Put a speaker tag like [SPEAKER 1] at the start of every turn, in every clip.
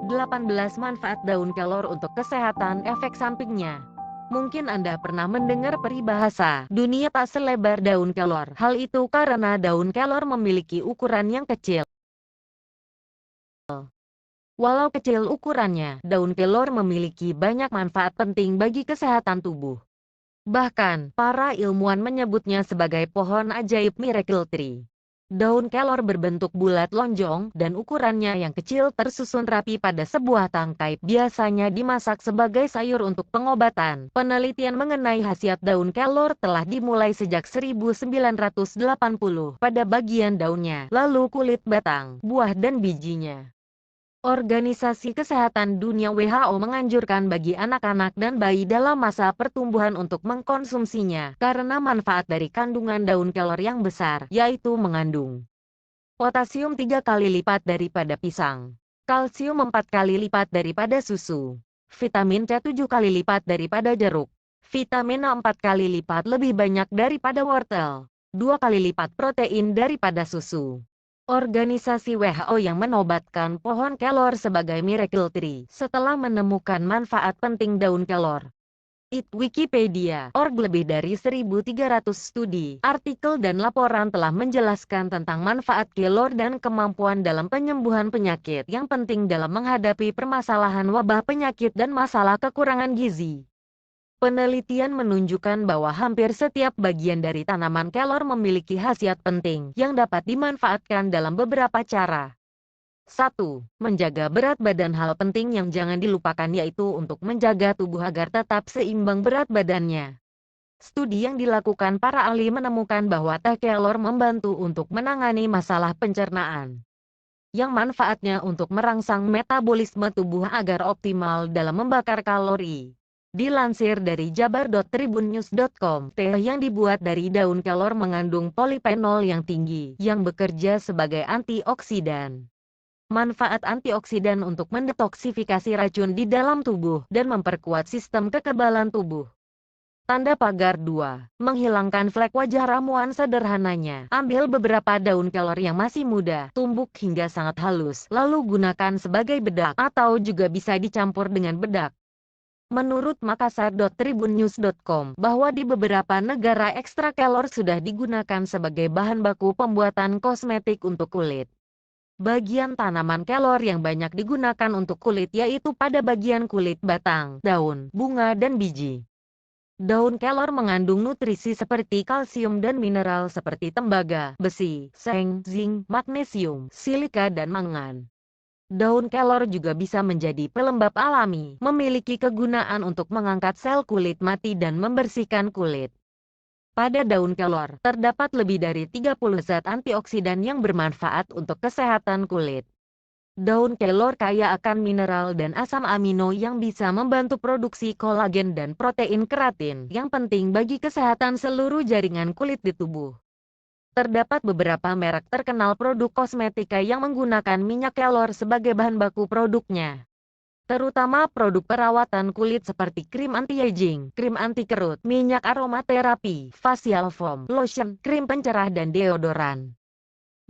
[SPEAKER 1] 18 manfaat daun kelor untuk kesehatan. Efek sampingnya. Mungkin Anda pernah mendengar peribahasa, dunia tak selebar daun kelor. Hal itu karena daun kelor memiliki ukuran yang kecil. Walau kecil ukurannya, daun kelor memiliki banyak manfaat penting bagi kesehatan tubuh. Bahkan, para ilmuwan menyebutnya sebagai pohon ajaib miracle tree. Daun kelor berbentuk bulat lonjong, dan ukurannya yang kecil tersusun rapi pada sebuah tangkai. Biasanya dimasak sebagai sayur untuk pengobatan. Penelitian mengenai khasiat daun kelor telah dimulai sejak 1980 pada bagian daunnya, lalu kulit batang, buah dan bijinya. Organisasi Kesehatan Dunia (WHO) menganjurkan bagi anak-anak dan bayi dalam masa pertumbuhan untuk mengkonsumsinya, karena manfaat dari kandungan daun kelor yang besar, yaitu mengandung potasium 3 kali lipat daripada pisang, kalsium 4 kali lipat daripada susu, vitamin C 7 kali lipat daripada jeruk, vitamin A 4 kali lipat lebih banyak daripada wortel, 2 kali lipat protein daripada susu. Organisasi WHO yang menobatkan pohon kelor sebagai miracle tree setelah menemukan manfaat penting daun kelor. Wikipedia.org. Lebih dari 1.300 studi, artikel dan laporan telah menjelaskan tentang manfaat kelor dan kemampuan dalam penyembuhan penyakit yang penting dalam menghadapi permasalahan wabah penyakit dan masalah kekurangan gizi. Penelitian menunjukkan bahwa hampir setiap bagian dari tanaman kelor memiliki khasiat penting yang dapat dimanfaatkan dalam beberapa cara. 1. Menjaga berat badan. Hal penting yang jangan dilupakan yaitu untuk menjaga tubuh agar tetap seimbang berat badannya. Studi yang dilakukan para ahli menemukan bahwa teh kelor membantu untuk menangani masalah pencernaan, yang manfaatnya untuk merangsang metabolisme tubuh agar optimal dalam membakar kalori. Dilansir dari jabar.tribunnews.com, teh yang dibuat dari daun kelor mengandung polifenol yang tinggi, yang bekerja sebagai antioksidan. Manfaat antioksidan untuk mendetoksifikasi racun di dalam tubuh, dan memperkuat sistem kekebalan tubuh. Tanda pagar 2. Menghilangkan flek wajah. Ramuan sederhananya, ambil beberapa daun kelor yang masih muda, tumbuk hingga sangat halus, lalu gunakan sebagai bedak, atau juga bisa dicampur dengan bedak. Menurut Makassar.tribunnews.com, bahwa di beberapa negara ekstrak kelor sudah digunakan sebagai bahan baku pembuatan kosmetik untuk kulit. Bagian tanaman kelor yang banyak digunakan untuk kulit yaitu pada bagian kulit batang, daun, bunga dan biji. Daun kelor mengandung nutrisi seperti kalsium dan mineral seperti tembaga, besi, seng, zinc, magnesium, silika dan mangan. Daun kelor juga bisa menjadi pelembab alami, memiliki kegunaan untuk mengangkat sel kulit mati dan membersihkan kulit. Pada daun kelor, terdapat lebih dari 30 zat antioksidan yang bermanfaat untuk kesehatan kulit. Daun kelor kaya akan mineral dan asam amino yang bisa membantu produksi kolagen dan protein keratin, yang penting bagi kesehatan seluruh jaringan kulit di tubuh. Terdapat beberapa merek terkenal produk kosmetika yang menggunakan minyak kelor sebagai bahan baku produknya. Terutama produk perawatan kulit seperti krim anti-aging, krim anti kerut, minyak aromaterapi, facial foam, lotion, krim pencerah dan deodoran.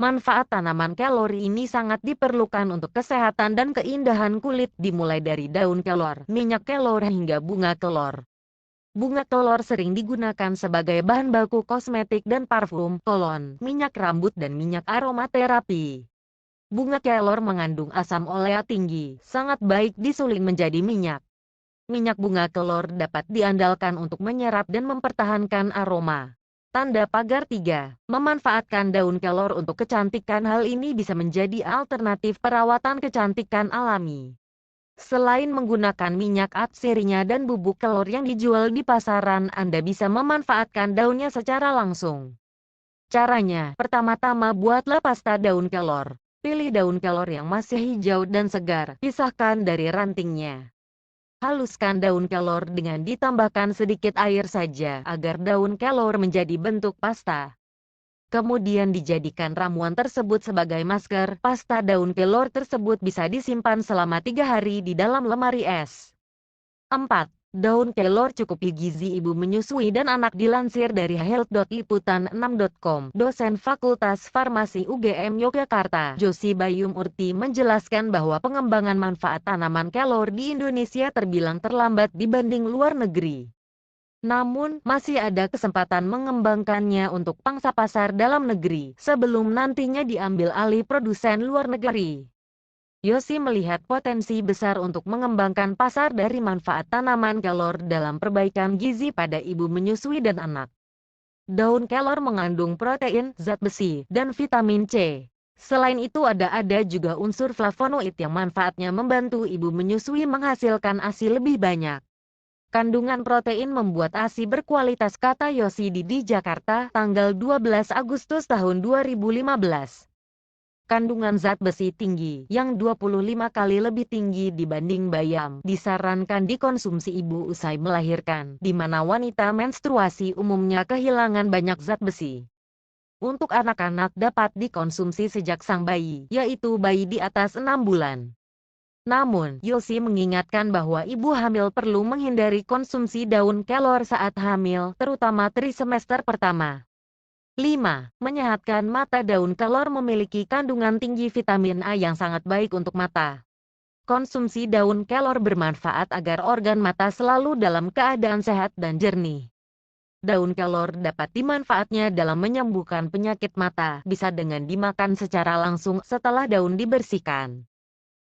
[SPEAKER 1] Manfaat tanaman kelor ini sangat diperlukan untuk kesehatan dan keindahan kulit, dimulai dari daun kelor, minyak kelor hingga bunga kelor. Bunga kelor sering digunakan sebagai bahan baku kosmetik dan parfum, kolon, minyak rambut dan minyak aromaterapi. Bunga kelor mengandung asam olea tinggi, sangat baik disulin menjadi minyak. Minyak bunga kelor dapat diandalkan untuk menyerap dan mempertahankan aroma. Tanda pagar 3. Memanfaatkan daun kelor untuk kecantikan. Hal ini bisa menjadi alternatif perawatan kecantikan alami. Selain menggunakan minyak atsirinya dan bubuk kelor yang dijual di pasaran, Anda bisa memanfaatkan daunnya secara langsung. Caranya, pertama-tama buatlah pasta daun kelor. Pilih daun kelor yang masih hijau dan segar, pisahkan dari rantingnya. Haluskan daun kelor dengan ditambahkan sedikit air saja, agar daun kelor menjadi bentuk pasta. Kemudian dijadikan ramuan tersebut sebagai masker. Pasta daun kelor tersebut bisa disimpan selama 3 hari di dalam lemari es. 4. Daun kelor cukup gizi ibu menyusui dan anak dilansir dari health.liputan6.com. Dosen Fakultas Farmasi UGM Yogyakarta, Josi Bayu Murti menjelaskan bahwa pengembangan manfaat tanaman kelor di Indonesia terbilang terlambat dibanding luar negeri. Namun, masih ada kesempatan mengembangkannya untuk pangsa pasar dalam negeri, sebelum nantinya diambil alih produsen luar negeri. Yosi melihat potensi besar untuk mengembangkan pasar dari manfaat tanaman kelor dalam perbaikan gizi pada ibu menyusui dan anak. Daun kelor mengandung protein, zat besi, dan vitamin C. Selain itu ada juga unsur flavonoid yang manfaatnya membantu ibu menyusui menghasilkan ASI lebih banyak. Kandungan protein membuat ASI berkualitas, kata Yosi di Jakarta, tanggal 12 Agustus tahun 2015. Kandungan zat besi tinggi, yang 25 kali lebih tinggi dibanding bayam, disarankan dikonsumsi ibu usai melahirkan, di mana wanita menstruasi umumnya kehilangan banyak zat besi. Untuk anak-anak dapat dikonsumsi sejak sang bayi, yaitu bayi di atas 6 bulan. Namun, Yosi mengingatkan bahwa ibu hamil perlu menghindari konsumsi daun kelor saat hamil, terutama trimester pertama. 5. Menyehatkan mata. Daun kelor memiliki kandungan tinggi vitamin A yang sangat baik untuk mata. Konsumsi daun kelor bermanfaat agar organ mata selalu dalam keadaan sehat dan jernih. Daun kelor dapat dimanfaatnya dalam menyembuhkan penyakit mata, bisa dengan dimakan secara langsung setelah daun dibersihkan.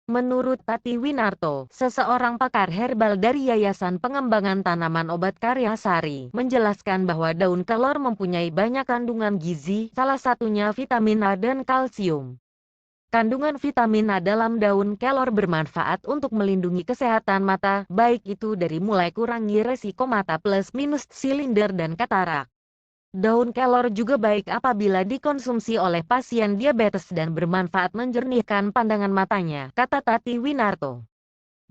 [SPEAKER 1] Menurut Tati Winarto, seseorang pakar herbal dari Yayasan Pengembangan Tanaman Obat Karya Sari, menjelaskan bahwa daun kelor mempunyai banyak kandungan gizi, salah satunya vitamin A dan kalsium. Kandungan vitamin A dalam daun kelor bermanfaat untuk melindungi kesehatan mata, baik itu dari mulai kurangi resiko mata plus minus silinder dan katarak. Daun kelor juga baik apabila dikonsumsi oleh pasien diabetes dan bermanfaat menjernihkan pandangan matanya, kata Tati Winarto.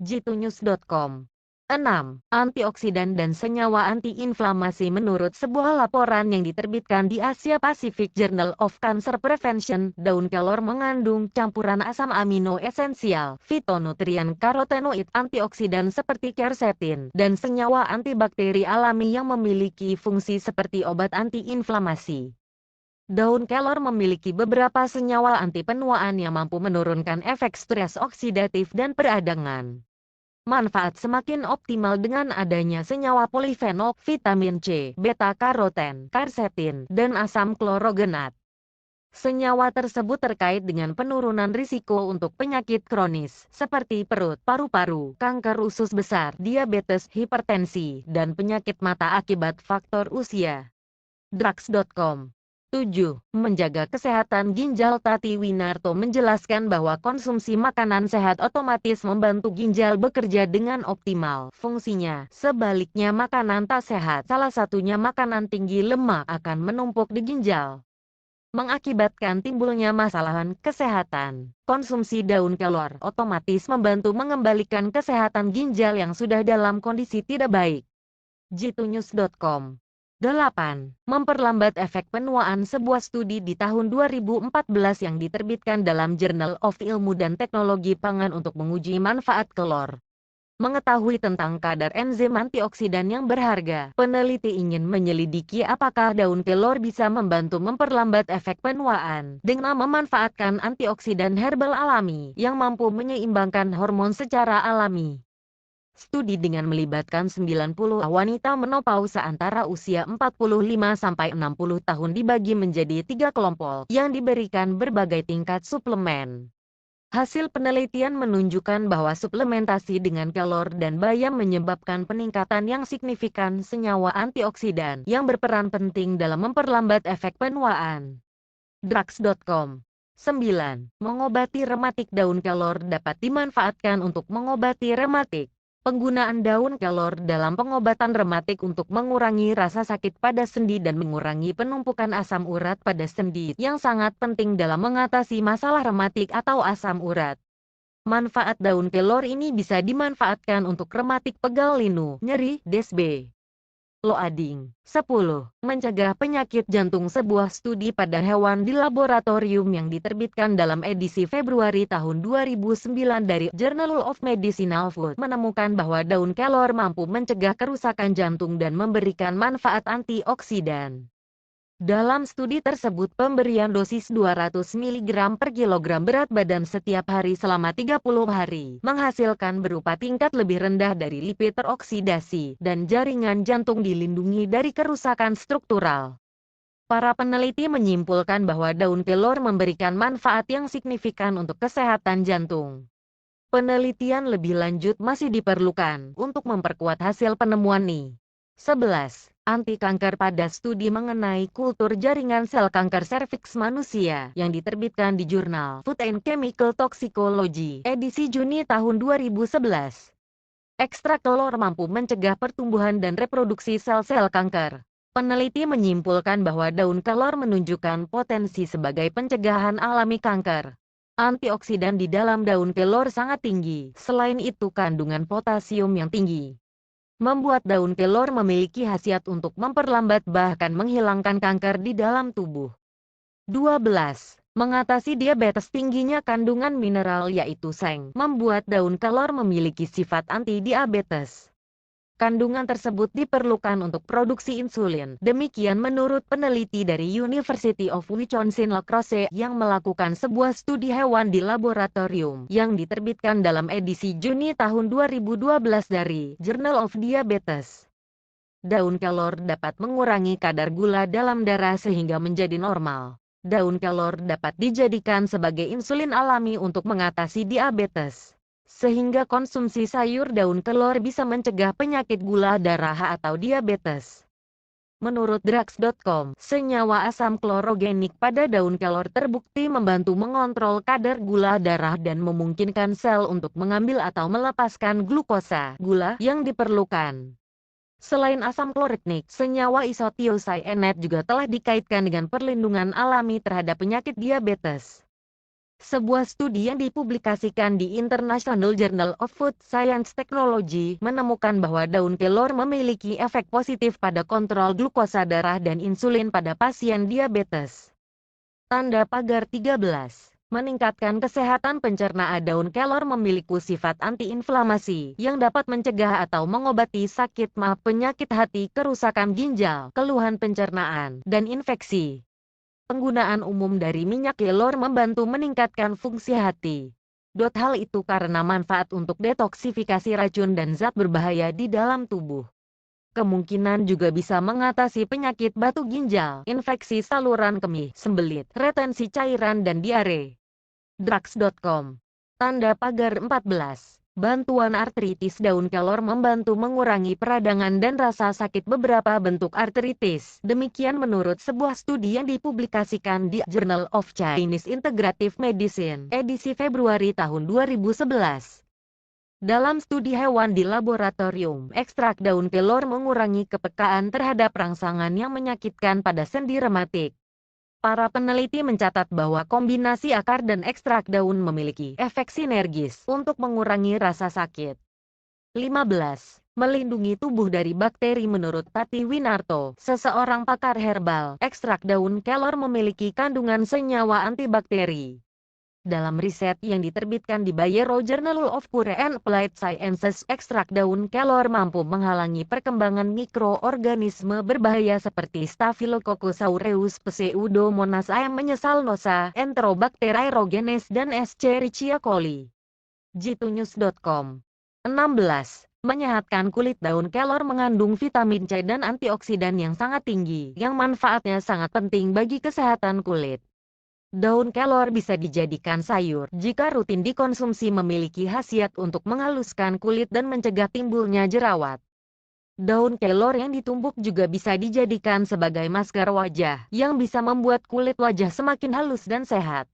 [SPEAKER 1] Jitunews.com. 6. Antioksidan dan senyawa antiinflamasi. Menurut sebuah laporan yang diterbitkan di Asia Pacific Journal of Cancer Prevention, daun kelor mengandung campuran asam amino esensial, fitonutrien, karotenoid, antioksidan seperti quercetin, dan senyawa antibakteri alami yang memiliki fungsi seperti obat antiinflamasi. Daun kelor memiliki beberapa senyawa anti penuaan yang mampu menurunkan efek stres oksidatif dan peradangan. Manfaat semakin optimal dengan adanya senyawa polifenol, vitamin C, beta-karoten, quercetin, dan asam klorogenat. Senyawa tersebut terkait dengan penurunan risiko untuk penyakit kronis, seperti perut, paru-paru, kanker usus besar, diabetes, hipertensi, dan penyakit mata akibat faktor usia. Drugs.com. 7. Menjaga kesehatan ginjal. Tati Winarto menjelaskan bahwa konsumsi makanan sehat otomatis membantu ginjal bekerja dengan optimal fungsinya. Sebaliknya makanan tak sehat, salah satunya makanan tinggi lemak, akan menumpuk di ginjal, mengakibatkan timbulnya masalah kesehatan. Konsumsi daun kelor otomatis membantu mengembalikan kesehatan ginjal yang sudah dalam kondisi tidak baik. Jitunews.com. 8. Memperlambat efek penuaan. Sebuah studi di tahun 2014 yang diterbitkan dalam Journal of Ilmu dan Teknologi Pangan untuk menguji manfaat kelor. Mengetahui tentang kadar enzim antioksidan yang berharga, peneliti ingin menyelidiki apakah daun kelor bisa membantu memperlambat efek penuaan dengan memanfaatkan antioksidan herbal alami yang mampu menyeimbangkan hormon secara alami. Studi dengan melibatkan 90 wanita menopausa antara usia 45-60 tahun dibagi menjadi 3 kelompok yang diberikan berbagai tingkat suplemen. Hasil penelitian menunjukkan bahwa suplementasi dengan kelor dan bayam menyebabkan peningkatan yang signifikan senyawa antioksidan yang berperan penting dalam memperlambat efek penuaan. Drugs.com. 9. Mengobati rematik. Daun kelor dapat dimanfaatkan untuk mengobati rematik. Penggunaan daun kelor dalam pengobatan rematik untuk mengurangi rasa sakit pada sendi dan mengurangi penumpukan asam urat pada sendi yang sangat penting dalam mengatasi masalah rematik atau asam urat. Manfaat daun kelor ini bisa dimanfaatkan untuk rematik pegal linu, nyeri, DSB. Loading 10. Mencegah penyakit jantung. Sebuah studi pada hewan di laboratorium yang diterbitkan dalam edisi Februari tahun 2009 dari Journal of Medicinal Food menemukan bahwa daun kelor mampu mencegah kerusakan jantung dan memberikan manfaat antioksidan. Dalam studi tersebut pemberian dosis 200 mg per kilogram berat badan setiap hari selama 30 hari menghasilkan berupa tingkat lebih rendah dari lipid teroksidasi dan jaringan jantung dilindungi dari kerusakan struktural. Para peneliti menyimpulkan bahwa daun kelor memberikan manfaat yang signifikan untuk kesehatan jantung. Penelitian lebih lanjut masih diperlukan untuk memperkuat hasil penemuan ini. 11. Anti-kanker. Pada studi mengenai kultur jaringan sel kanker serviks manusia yang diterbitkan di jurnal Food and Chemical Toxicology edisi Juni tahun 2011. Ekstrak kelor mampu mencegah pertumbuhan dan reproduksi sel-sel kanker. Peneliti menyimpulkan bahwa daun kelor menunjukkan potensi sebagai pencegahan alami kanker. Antioksidan di dalam daun kelor sangat tinggi. Selain itu kandungan potasium yang tinggi membuat daun kelor memiliki khasiat untuk memperlambat bahkan menghilangkan kanker di dalam tubuh. 12. Mengatasi diabetes. Tingginya kandungan mineral yaitu seng membuat daun kelor memiliki sifat anti-diabetes. Kandungan tersebut diperlukan untuk produksi insulin. Demikian menurut peneliti dari University of Wisconsin-La Crosse yang melakukan sebuah studi hewan di laboratorium yang diterbitkan dalam edisi Juni tahun 2012 dari Journal of Diabetes. Daun kelor dapat mengurangi kadar gula dalam darah sehingga menjadi normal. Daun kelor dapat dijadikan sebagai insulin alami untuk mengatasi diabetes. Sehingga konsumsi sayur daun kelor bisa mencegah penyakit gula darah atau diabetes. Menurut drugs.com, senyawa asam klorogenik pada daun kelor terbukti membantu mengontrol kadar gula darah dan memungkinkan sel untuk mengambil atau melepaskan glukosa, gula, yang diperlukan. Selain asam klorogenik, senyawa isothiocyanate juga telah dikaitkan dengan perlindungan alami terhadap penyakit diabetes. Sebuah studi yang dipublikasikan di International Journal of Food Science Technology menemukan bahwa daun kelor memiliki efek positif pada kontrol glukosa darah dan insulin pada pasien diabetes. Tanda pagar 13. Meningkatkan kesehatan pencernaan. Daun kelor memiliki sifat antiinflamasi yang dapat mencegah atau mengobati sakit penyakit hati, kerusakan ginjal, keluhan pencernaan, dan infeksi. Penggunaan umum dari minyak kelor membantu meningkatkan fungsi hati. Hal itu karena manfaat untuk detoksifikasi racun dan zat berbahaya di dalam tubuh. Kemungkinan juga bisa mengatasi penyakit batu ginjal, infeksi saluran kemih, sembelit, retensi cairan dan diare. Drugs.com. Tanda pagar 14. Bantuan artritis. Daun kelor membantu mengurangi peradangan dan rasa sakit beberapa bentuk artritis. Demikian menurut sebuah studi yang dipublikasikan di Journal of Chinese Integrative Medicine, edisi Februari tahun 2011. Dalam studi hewan di laboratorium, ekstrak daun kelor mengurangi kepekaan terhadap rangsangan yang menyakitkan pada sendi rematik. Para peneliti mencatat bahwa kombinasi akar dan ekstrak daun memiliki efek sinergis untuk mengurangi rasa sakit. 15. Melindungi tubuh dari bakteri. Menurut Tati Winarto, seseorang pakar herbal, ekstrak daun kelor memiliki kandungan senyawa antibakteri. Dalam riset yang diterbitkan di Bayer Journal of Pure and Applied Sciences, ekstrak daun kelor mampu menghalangi perkembangan mikroorganisme berbahaya seperti Staphylococcus aureus, Pseudomonas nosa, Enterobacter aerogenes, dan Escherichia coli. Jitunews.com. 16. Menyehatkan kulit. Daun kelor mengandung vitamin C dan antioksidan yang sangat tinggi, yang manfaatnya sangat penting bagi kesehatan kulit. Daun kelor bisa dijadikan sayur jika rutin dikonsumsi, memiliki khasiat untuk menghaluskan kulit dan mencegah timbulnya jerawat. Daun kelor yang ditumbuk juga bisa dijadikan sebagai masker wajah yang bisa membuat kulit wajah semakin halus dan sehat.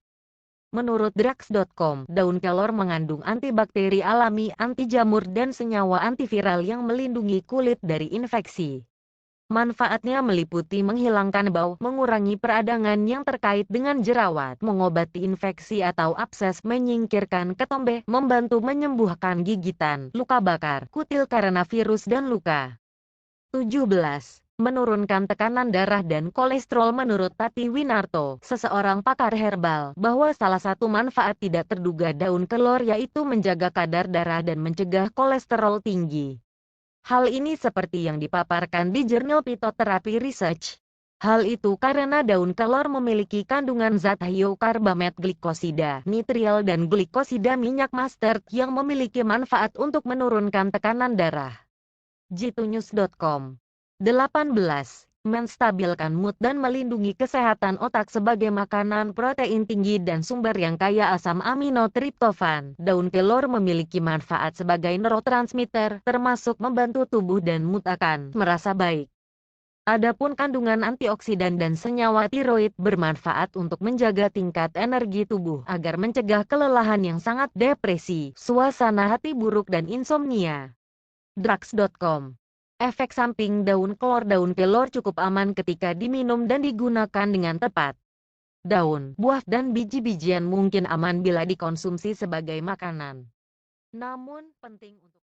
[SPEAKER 1] Menurut drugs.com, daun kelor mengandung antibakteri alami, anti jamur, dan senyawa antiviral yang melindungi kulit dari infeksi. Manfaatnya meliputi menghilangkan bau, mengurangi peradangan yang terkait dengan jerawat, mengobati infeksi atau abses, menyingkirkan ketombe, membantu menyembuhkan gigitan, luka bakar, kutil karena virus dan luka. 17. Menurunkan tekanan darah dan kolesterol. Menurut Tati Winarto, seseorang pakar herbal, bahwa salah satu manfaat tidak terduga daun kelor yaitu menjaga kadar darah dan mencegah kolesterol tinggi. Hal ini seperti yang dipaparkan di jurnal Phytotherapy Research. Hal itu karena daun kelor memiliki kandungan zat hyokarbamet glikosida, nitrial dan glikosida minyak mustard yang memiliki manfaat untuk menurunkan tekanan darah. Jitunews.com 18. Menstabilkan mood dan melindungi kesehatan otak. Sebagai makanan protein tinggi dan sumber yang kaya asam amino triptofan, daun kelor memiliki manfaat sebagai neurotransmitter, termasuk membantu tubuh dan mood akan merasa baik. Adapun kandungan antioksidan dan senyawa tiroid bermanfaat untuk menjaga tingkat energi tubuh agar mencegah kelelahan yang sangat depresi, suasana hati buruk dan insomnia. Drugs.com. Efek samping daun kelor. Daun kelor cukup aman ketika diminum dan digunakan dengan tepat. Daun, buah, dan biji-bijian mungkin aman bila dikonsumsi sebagai makanan. Namun, penting untuk